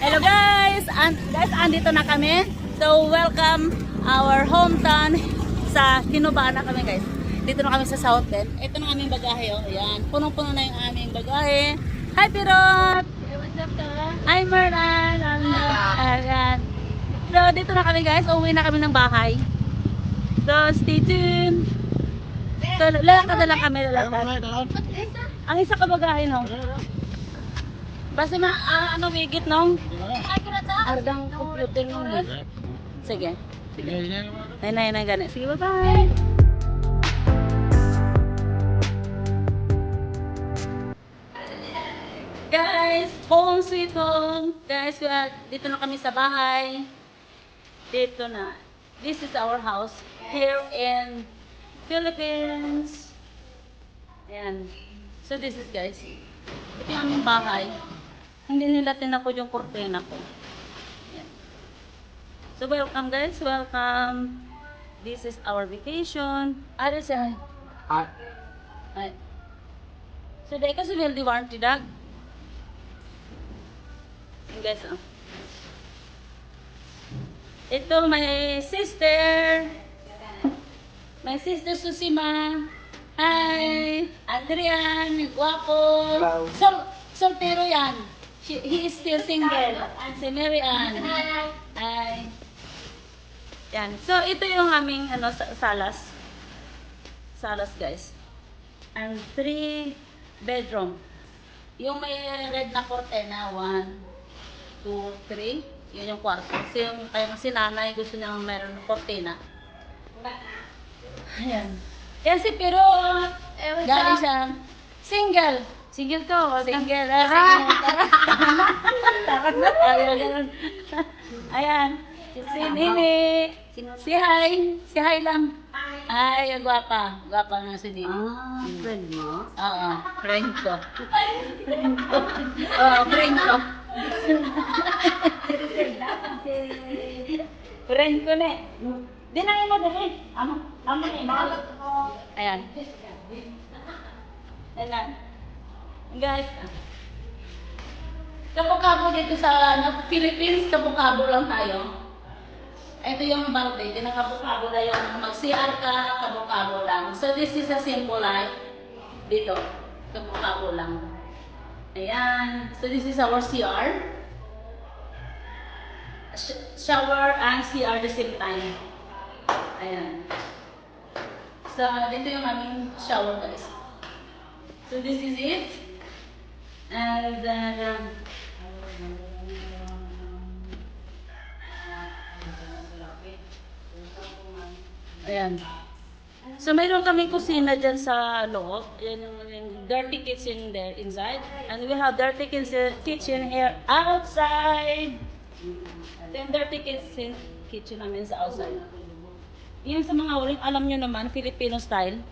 Hello guys! Andito na kami. So welcome our hometown sa Tinubaan na kami guys. Dito na kami sa South Bend. Ito na aming bagahe oh. Ayan, punong-puno na yung aming bagahe. Hi Pirot! What's up ka? Hi Merlan! Ayan. So dito na kami guys. Uuwi na kami ng bahay. So stay tuned. So lalakad na lang kami. Ang isa ka bagahe no? Basta ano wigit nung ardang computer nung sige. Nay gani. Sige, bye-bye. Guys, home sweet home. Guys, dito na kami sa bahay. Dito na. This is our house here in Philippines. Ayan. So this is guys. Ito yung aming bahay. Hindi nila tinapod yung kurtena ko. Ayan. So welcome guys, welcome. This is our vacation. Ano siya? Ay. So dahil kasi will di warranty dag. Ayan guys, oh. Ito my sister. My sister Susima. Hi! Adrian, guwapo. Soltero yan. He is still single. Si Mary Ann. Hi. Yan. So, ito yung aming salas. Salas, guys. And 3 bedroom. Yung may red na cortina, 1, 2, 3. Yun yung kwarto. Kasi yung kaya si nanay gusto niya meron ng cortina. Ayan. Yan si Pero, galing siya. Single. Single to. Single. Takot na. Ayan. Si Nini. Si Hi. Si Hi lang. Ay, gwapa. Gwapa nga si Nini. Friend mo? Oo. Friend ko. Oo, friend ko. Friend ko na. Di na mo dali. Amo na. Ayan. Ayan. Guys, kabukabo dito sa Philippines, kabukabo lang tayo. Ito yung balde, kinakabukabo na yung mag-CR ka, kabukabo lang. So this is a simple life. Dito, kabukabo lang. Ayan. So this is our CR. Shower and CR the same time. Ayan. So dito yung aming shower guys. So this is it. And then ayan. So mayroon kaming kusina dyan sa loob. Yan yung dirty kitchen there inside. And we have dirty kitchen here outside. Ito yung dirty kitchen namin sa outside. Yan sa mga uling, alam nyo naman, Filipino style.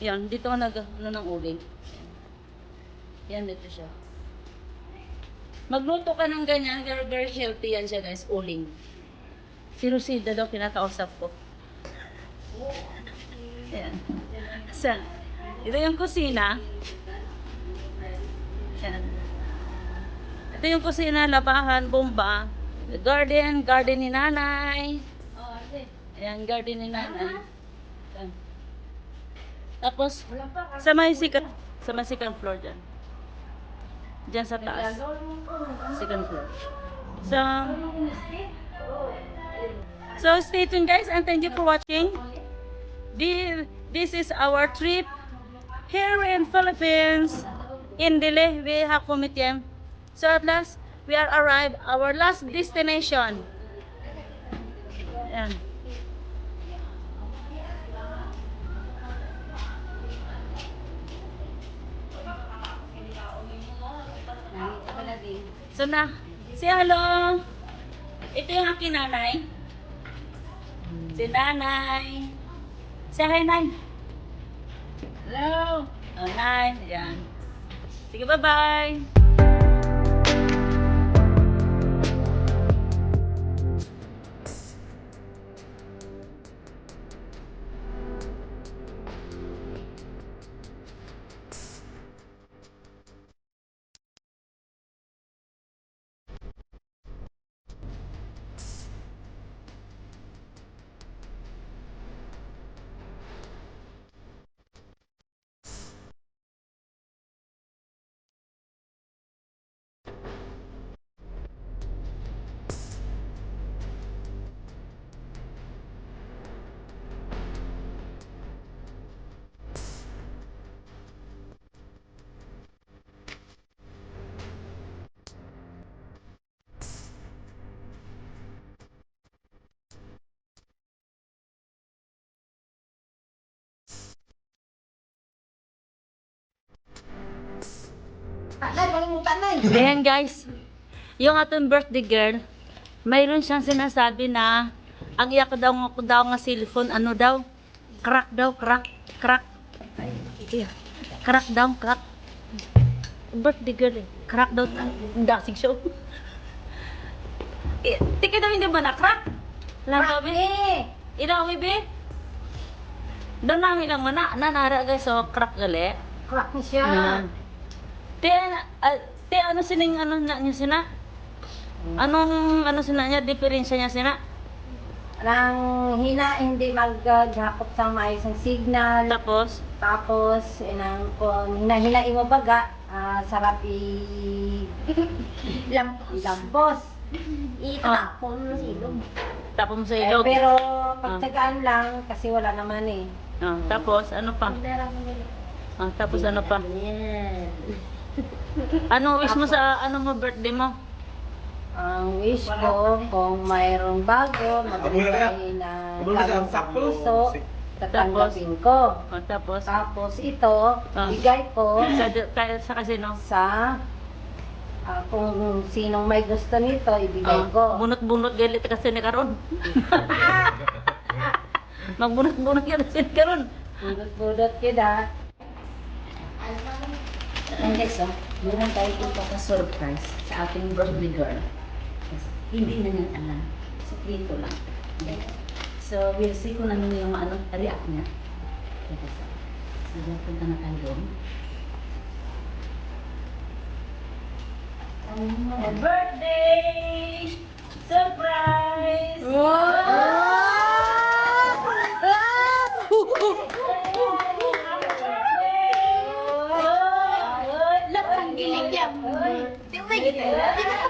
Yan, dito ka ng uling. Yan, dito siya. Magluto ka ng ganyan, very healthy yan siya guys, uling. Si Rosida daw kinakausap ko. Yan. So, ito yung kusina. Yan. Ito yung kusina, labahan, bomba. Garden ni nanay. Ayan, garden ni nanay. Yan. Tapos, sa may second floor dyan. Diyan sa taas. Second floor. So stay tuned guys and thank you for watching. This is our trip here in Philippines. In Dili, we have Comitiem. So at last, we are arrived our last destination. Ayan. So na, si hello. Ito yung aking nanay. Si nanay. Si hi nay. Hello. Oh, nay. Ayan. Sige, bye-bye. Nay, palimutan na Ayan guys, yung atong birthday girl, mayroon siyang sinasabi na ang iyak ko daw nga cellphone, ano daw? Crack daw, crack. Ay, iya. Crack daw, crack. Birthday girl eh. Crack daw. Dasig show. Tika daw hindi ba na crack? Lang be. Ina mi be. Daw namin lang mana nanara guys so crack gali. Crack na siya. Te ano sining ano na niya sina? Anong ano sina niya diferensya niya sina? Nang hina, hindi maghakot sa maayos ang signal. Tapos Inang kung hina mo baga, sarap lambos. Itapon mo sa ilog. tapos mo sa ilog. Pero pagtagaan lang, kasi wala naman eh. Tapos ano pa? Tapos ano pa? Ano wish mo sa ano mo birthday mo? Ang wish ko, kung mayroong bago, magbigay na galing sa puso, tatanggapin ko. Tapos Tapos ito, bigay ko sa casino. sa kung sinong may gusto nito, ibigay ko. Bunot-bunot galit kasi ni karon. Magbunot-bunot kasi ni karon. Budot-budot kita. And guys, meron tayo ipapa-surprise sa ating birthday girl. Hindi na niya alam. Sekreto lang. So, we'll see kung ano yung react niya. So, dyan punta na tayo doon. Birthday! Surprise! Ang gilig yan.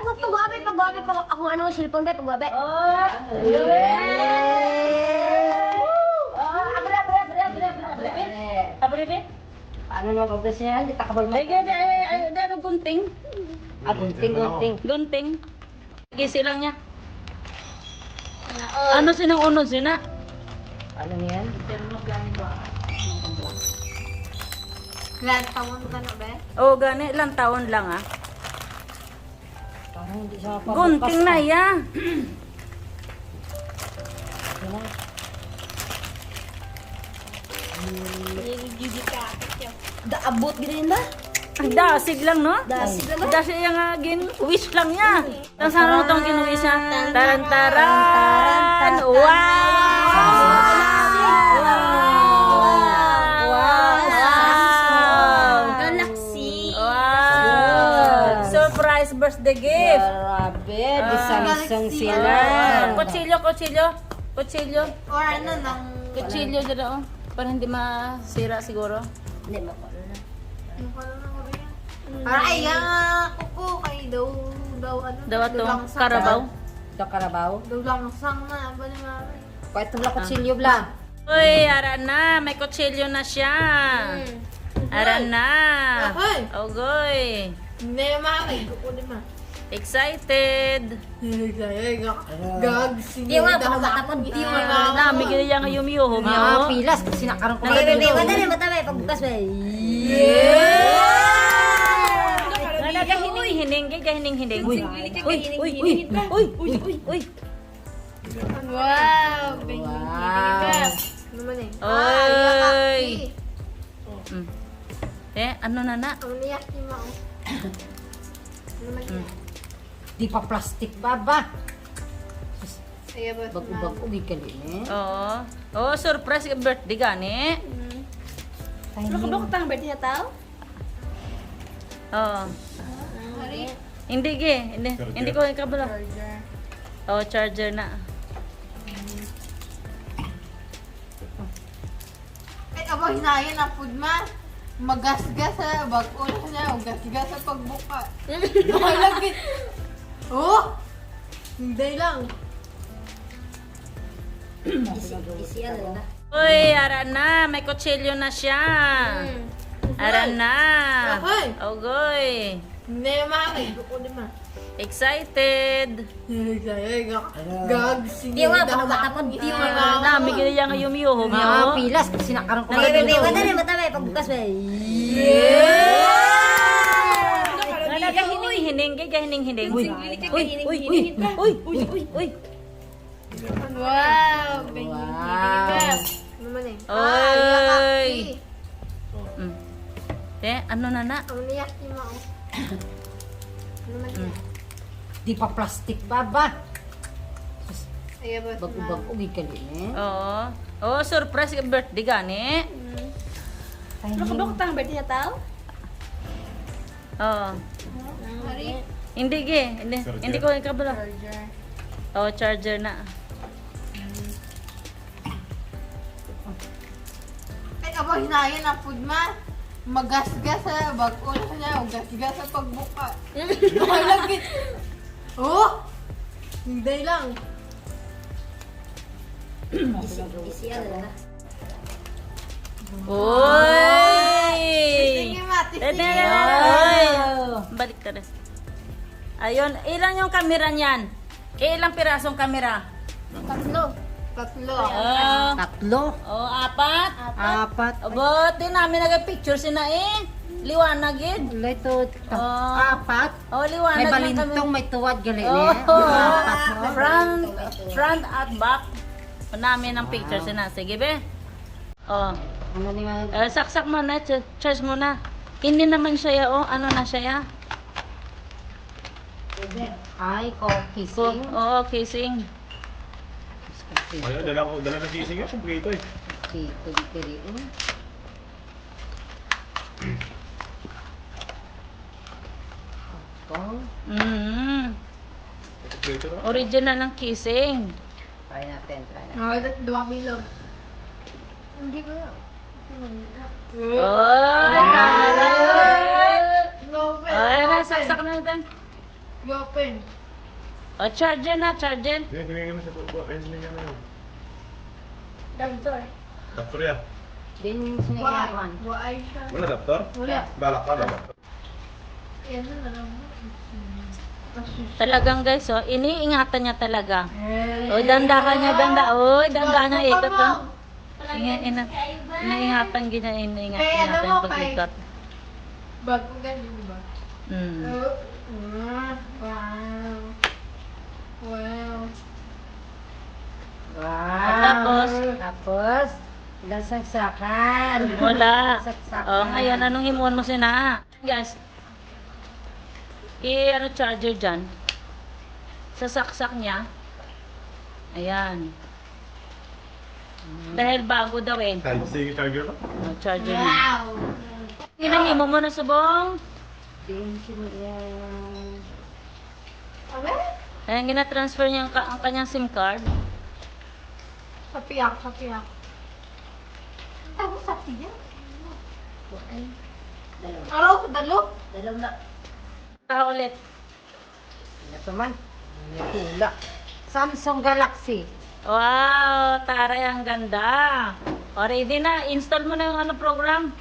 Pag-gabi ako ano, cellphone ba, pag-gabi. Abre, Paano naman kung gusto niya? Di takabal mo. ay, ano gunting? Gunting. Gunting. Gisi lang niya. Ano sinang unod sina? Ano niyan? Lahat tawon ka na ba? Oo, gani. Ilang taon lang ah. Parang hindi siya pabukas. Gunting na ya. Daabot gini na. Ang dasig lang, no? Dasig lang. Dasig yung wish lang niya. Tapos ano itong gin-wish niya? Taran-taran! Galaxy. Wow! Surprise birthday gift! Grabe, di Samsung sila. Kutsilyo. Or ano nang... Kutsilyo dito, oh. Para hindi masira siguro. Hindi mo ko na. Para ay kuko kay daw ano. Daw itong karabaw. Da Carabao. Daw lang sang na ba ni mami. Pwede ito lang kutsilyo bla. Uy, ara na. May kutsilyo na siya. Ara na. Ahoy! Ogoy. Hindi mami, kuko di ma. Excited. Gag, sige. Di mo pa matapon. Di mo na. Nami gini yang yumiyo Mga pilas, kasi nakaroon ko Nagay, dito. Madali matami pagbukas ba. Hining, hining. Uy. Wow! Wow. Naman eh. Oy. Ano na na? Ang niyak ni Mao. Naman yan. Di pa plastic ba ba? Kaya ba? Bago-bago, gikali eh. Oo, surprise ka birthday gani. Ano ka pang birthday na tao? Oo. Hari? Hindi ko ikabala. Charger na. Ay, abo, hinayan na food ma. Magasgas sa bago na siya. Magasgas sa pagbuka. Nakalagit. Oh! Hindi lang. Uy, ara na. May kutsilyo na siya. Ara na. Ahoy! Ogoy. Hindi mami. Kuko di ma. Excited. Gag, sige. Di mo pa matapon. Di mo na. Nami gini yang yumiyo Mga pilas, kasi nakaroon ko dito. Madali matami pagbukas ba. hining-hining, kaya hining-hining. Uy, uy. Wow! Wow. Ano man eh? Oy. Ano na na? Ang niyak ni Mao. Ano man yan? Di pa plastic ba? Ayaw ba? Bago-bago gigali eh. Oo. Oh, surprise ka birthday gani. Ano ka ba kung birthday na tao? Oo. Hari? Hindi hindi ko ikabala. Charger. Oh, charger na. Ay, abo, hinayan na food ma. Magasgas sa bago na siya. Gasgas sa pagbuka. Nakalagit. Oh! Hindi lang. Uy! Sige mati. Uy! Balik ka rin. Ayun, ilan yung kamera niyan? Ilang pirasong kamera? Tatlo. Tatlo. Oh, apat? Apat. Abot, di namin nag-picture sina eh. Liwanag yun. Ito. Oh. Apat. Oh, May liwanag lang kami. balintong, may tuwad gali Oh, eh. front at back. Namin ang picture sina. Sige be. Oh. Ano ni mga... Saksak mo na, charge mo na. Hindi naman siya oh, ano na siya. Ay, kissing. Oo, kissing. Ayun, dala na gising yun, kumpleto eh. Dito, dito. Ito. Kumpleto na. Original ng kissing. Try natin. Dua bilog. Hindi ko. Oh, No, ay, saksak na natin. open. Oh, charger na, charger. Hindi, tinigyan mo sa buwa. Ayun, tinigyan mo yun. Doctor. Doktor yan. Din sinigyawan. Buhay siya. Wala doktor? Wala. Balak ka na doktor. Yan na lang. Talagang guys, oh, iniingatan niya talaga. Oh, dandahan niya, dandahan niya ikot. Oh. Iniingatan niya, iniingatan natin yung pag-ikot. Bago ganyan, di ba? Wow. Wow. Wow. Tapos, dasagsakan. Wala. Saksakan. Oh, ngayon, anong himuon mo sina? Guys, ano charger dyan? Sa saksak niya. Ayan. Dahil bago daw eh. Type C yung charger pa? Oh, charger niya. Wow. Hinahimo mo na subong. Din sinigyawan. Ano? Ayan, gina-transfer niya ang kanyang SIM card. Sapiyak. Tapos sa tiyan. Araw, dalo. Dalaw na. Ulit. Ito man. Pula. Samsung Galaxy. Wow, taray, ang ganda. O, ready na. Install mo na yung ano program.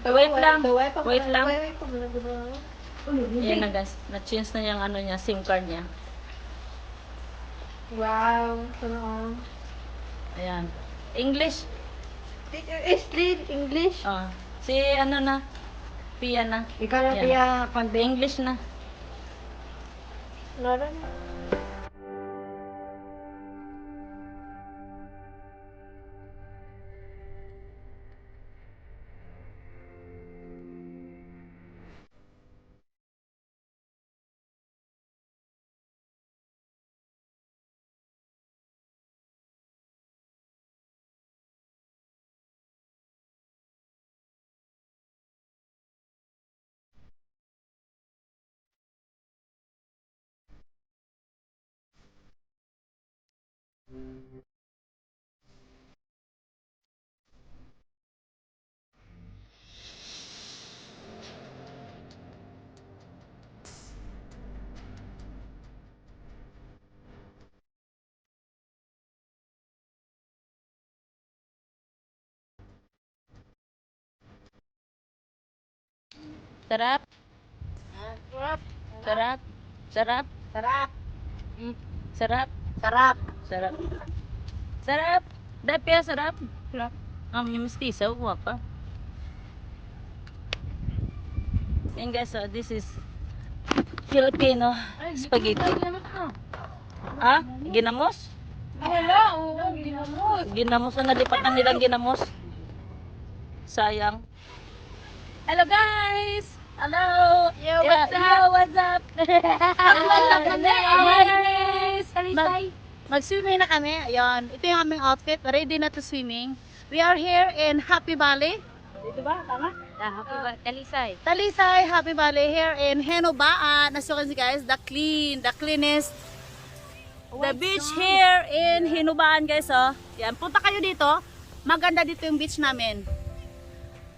Wait lang. Yan na guys. Na-change na yung ano niya, SIM card niya. Wow. Ano? Ayan. English. English. Oh. Si ano na. Pia na. Ikaw na Yan. kaya pande. English na. Naran. Sarap. Sarap. Sarap. Sarap. Sarap. Sarap. Sarap. Sarap. Dapia, sarap. Sarap. Yung mestiza, huwag pa. And guys, so this is Filipino spaghetti. Ah? Ginamos? Wala, oo, ginamot. Ginamos na nalipat na nilang ginamos. Sayang. Hello guys! Hello! Yo, what's up? Yo, what's up? What's up, guys! Mag-swimming na kami. Ayan. Ito yung aming outfit. Ready na to swimming. We are here in Happy Valley. Dito ba? Tama? Talisay. Talisay, Happy Valley here in Henobaan. As you can see guys, the cleanest. The beach here in Henobaan guys. Oh. Yan, punta kayo dito. Maganda dito yung beach namin.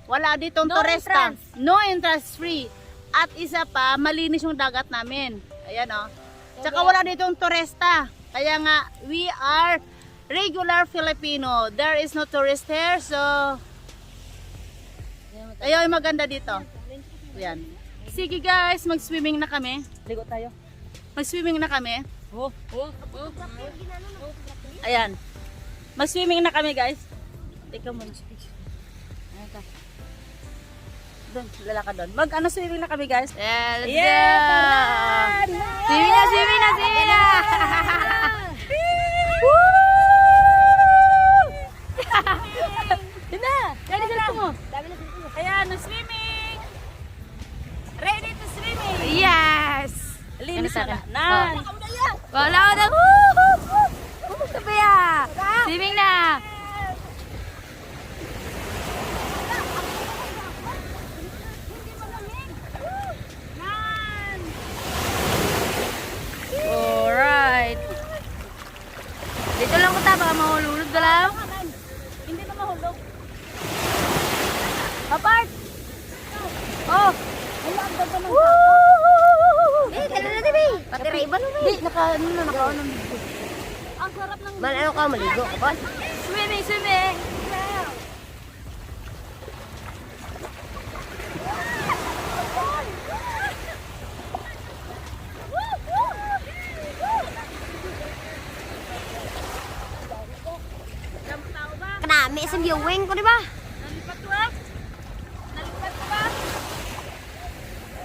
Wala ditong turista. No entrance free. At isa pa, malinis yung dagat namin. Ayan oh. Tsaka wala ditong turista. Kaya nga, we are regular Filipino. There is no tourist here. So, ayun, maganda dito. Ayan. Sige guys, mag-swimming na kami. Ligo tayo. Mag-swimming na kami. Oh. Ayan. Mag-swimming na kami guys. Ikaw muna. Doon, lalakad doon. Swimming na kami guys. Let's Yeah! Swimming na! Yun na! Dali sila mo. Ayan, swimming! Ready to swimming! Yes! Linis na. Nan! Wala ko na! Sabi Swimming na! Alright. Dito lang ko baka mahululog na lang. Hindi na mahulog. Apart! Oh! Ay, ang ganda ng Kailan na tabi? Pati Ray-Ban mo Hindi, naka-ano ng Ang sarap ng... Ano ka, maligo ka ba? Swimming! Kanami sa viewing ko, di ba?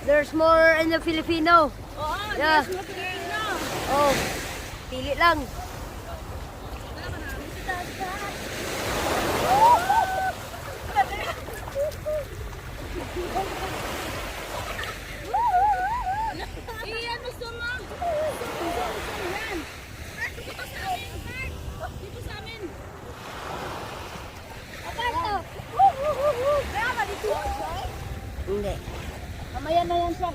There's more in the Filipino. Oo, Yeah. yes, Filipino. Oh, pili lang. Iyan, gusto mo? Yan. Dito sa amin. Dito sa amin. Aparto. Kaya ba dito? Hindi. Mamaya na yan siya.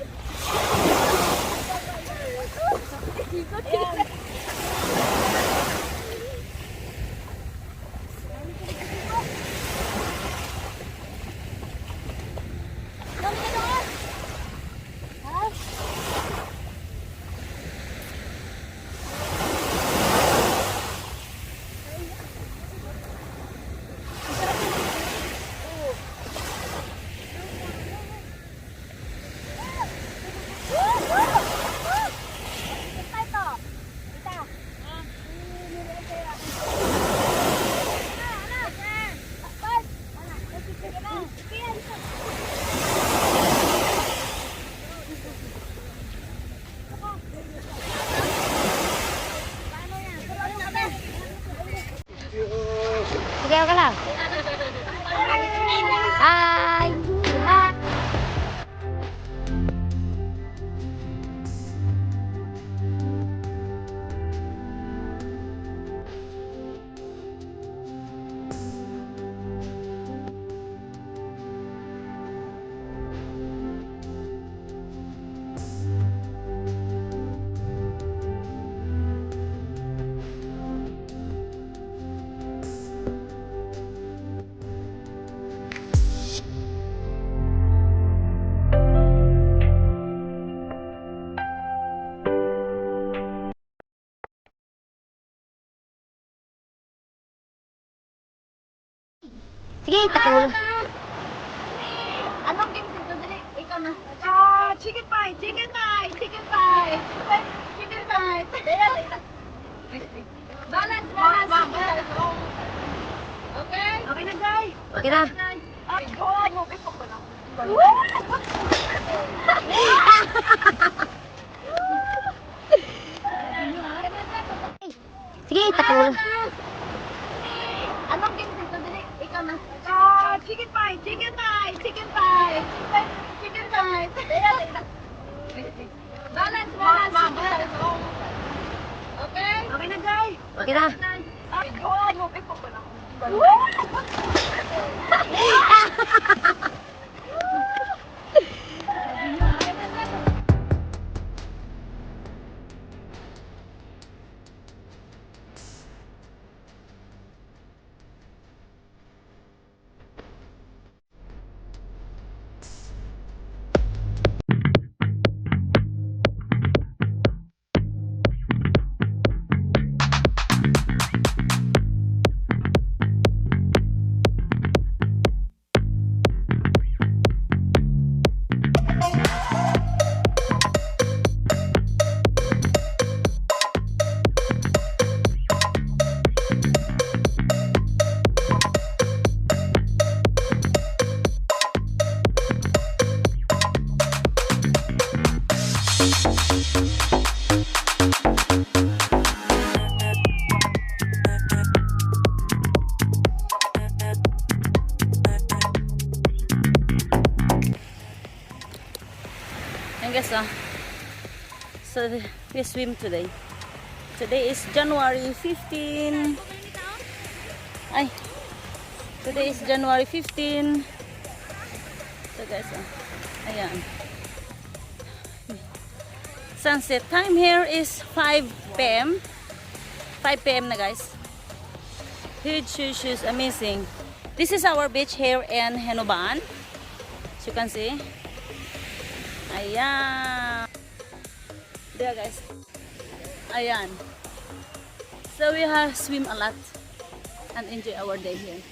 Sige, ka lang. Hi! Sige, takbo. Anong game dito? Dali, ikaw na. Chicken pie, chicken pie, chicken pie. Chicken pie. Balance, Ma'am, balance. Okay? Okay na, guys. Okay na. Ay, go. Okay pa pala. Anong game dito? Dali, ikaw na. Chicken pie, chicken pie, chicken pie. Chicken pie. Balance, balance. Okay? Okay na, guys. Okay na. Ayan guys, so we swim today. Today is January 15. Ay, today is January 15. So guys, ayan. Sunset time here is 5 p.m. 5 p.m. na guys. Huge shoes, amazing. This is our beach here in Henobaan. As you can see. Ayan. There guys. Ayan. So we have swim a lot and enjoy our day here.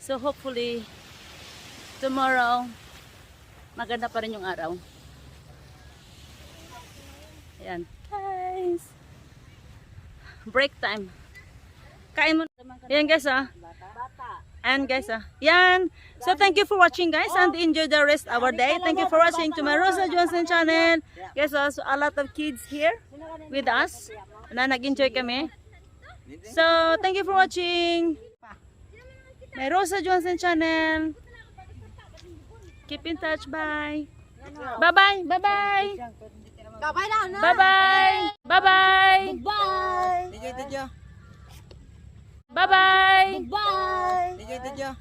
So hopefully tomorrow maganda pa rin yung araw. Ayan. Guys. Break time. Kain mo. Ayan guys And guys, yan. So thank you for watching guys and enjoy the rest of our day. Thank you for watching to my Rosa Johnson channel. Guys, also a lot of kids here with us na nag-enjoy kami. So thank you for watching my Rosa Johnson channel. Keep in touch. Bye. Bye-bye. Bye-bye. Bye-bye. Bye-bye. Bye! Bye-bye. Bye! Video.